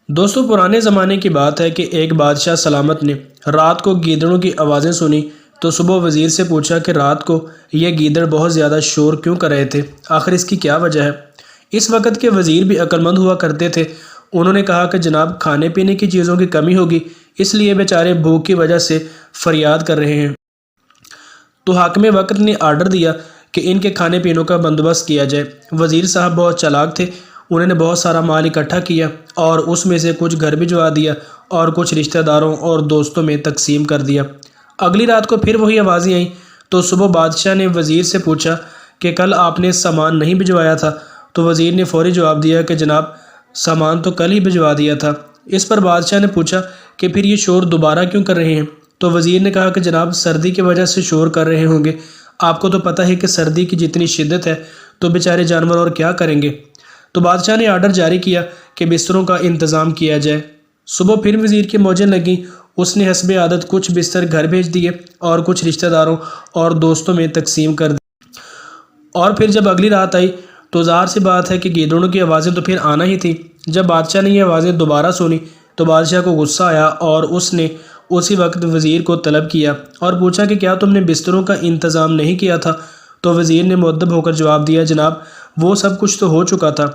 دوستوں پرانے زمانے کی بات ہے کہ ایک بادشاہ سلامت نے رات کو گیدڑوں کی آوازیں سنی تو صبح وزیر سے پوچھا کہ رات کو یہ گیدڑ بہت زیادہ شور کیوں کر رہے تھے، آخر اس کی کیا وجہ ہے۔ اس وقت کے وزیر بھی عقل مند ہوا کرتے تھے۔ انہوں نے کہا کہ جناب کھانے پینے کی چیزوں کی کمی ہوگی، اس لیے بیچارے بھوک کی وجہ سے فریاد کر رہے ہیں۔ تو حاکم وقت نے آرڈر دیا کہ ان کے کھانے پینوں کا بندوبست کیا جائے۔ وزیر صاحب بہت چالاک تھے، انہوں نے بہت سارا مال اکٹھا کیا اور اس میں سے کچھ گھر بھجوا دیا اور کچھ رشتہ داروں اور دوستوں میں تقسیم کر دیا۔ اگلی رات کو پھر وہی آوازیں آئیں تو صبح بادشاہ نے وزیر سے پوچھا کہ کل آپ نے سامان نہیں بھجوایا تھا؟ تو وزیر نے فوری جواب دیا کہ جناب سامان تو کل ہی بھجوا دیا تھا۔ اس پر بادشاہ نے پوچھا کہ پھر یہ شور دوبارہ کیوں کر رہے ہیں؟ تو وزیر نے کہا کہ جناب سردی کی وجہ سے شور کر رہے ہوں گے، آپ کو تو پتہ ہے کہ سردی کی جتنی شدت ہے تو بیچارے جانور اور کیا کریں گے۔ تو بادشاہ نے آرڈر جاری کیا کہ بستروں کا انتظام کیا جائے۔ صبح پھر وزیر کی موجیں لگیں، اس نے حسب عادت کچھ بستر گھر بھیج دیے اور کچھ رشتہ داروں اور دوستوں میں تقسیم کر دی۔ اور پھر جب اگلی رات آئی تو ظاہر سی بات ہے کہ گیدڑوں کی آوازیں تو پھر آنا ہی تھیں۔ جب بادشاہ نے یہ آوازیں دوبارہ سنی تو بادشاہ کو غصہ آیا اور اس نے اسی وقت وزیر کو طلب کیا اور پوچھا کہ کیا تم نے بستروں کا انتظام نہیں کیا تھا؟ تو وزیر نے مؤدب ہو کر جواب دیا جناب وہ سب کچھ تو ہو چکا تھا۔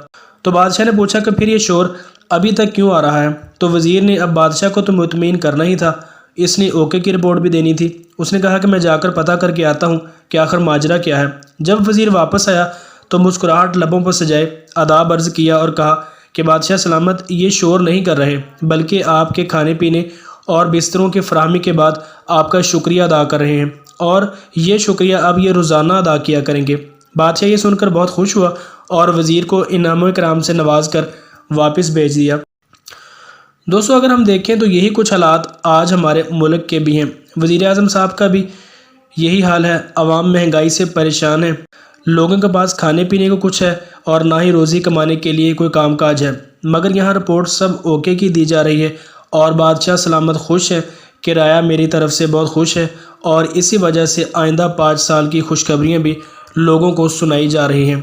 تو بادشاہ نے پوچھا کہ پھر یہ شور ابھی تک کیوں آ رہا ہے؟ تو وزیر نے اب بادشاہ کو تو مطمئن کرنا ہی تھا، اس نے اوکے کی رپورٹ بھی دینی تھی۔ اس نے کہا کہ میں جا کر پتہ کر کے آتا ہوں کہ آخر ماجرا کیا ہے۔ جب وزیر واپس آیا تو مسکراہٹ لبوں پر سجائے آداب عرض کیا اور کہا کہ بادشاہ سلامت یہ شور نہیں کر رہے بلکہ آپ کے کھانے پینے اور بستروں کی فراہمی کے بعد آپ کا شکریہ ادا کر رہے ہیں، اور یہ شکریہ اب یہ روزانہ ادا کیا کریں گے۔ بادشاہ یہ سن کر بہت خوش ہوا اور وزیر کو انعام و اکرام سے نواز کر واپس بھیج دیا۔ دوستو اگر ہم دیکھیں تو یہی کچھ حالات آج ہمارے ملک کے بھی ہیں۔ وزیر اعظم صاحب کا بھی یہی حال ہے، عوام مہنگائی سے پریشان ہے، لوگوں کے پاس کھانے پینے کو کچھ ہے اور نہ ہی روزی کمانے کے لیے کوئی کام کاج ہے، مگر یہاں رپورٹ سب اوکے کی دی جا رہی ہے اور بادشاہ سلامت خوش ہے، کرایہ میری طرف سے بہت خوش ہے اور اسی وجہ سے آئندہ 5 سال کی خوشخبریاں بھی لوگوں کو سنائی جا رہی ہیں۔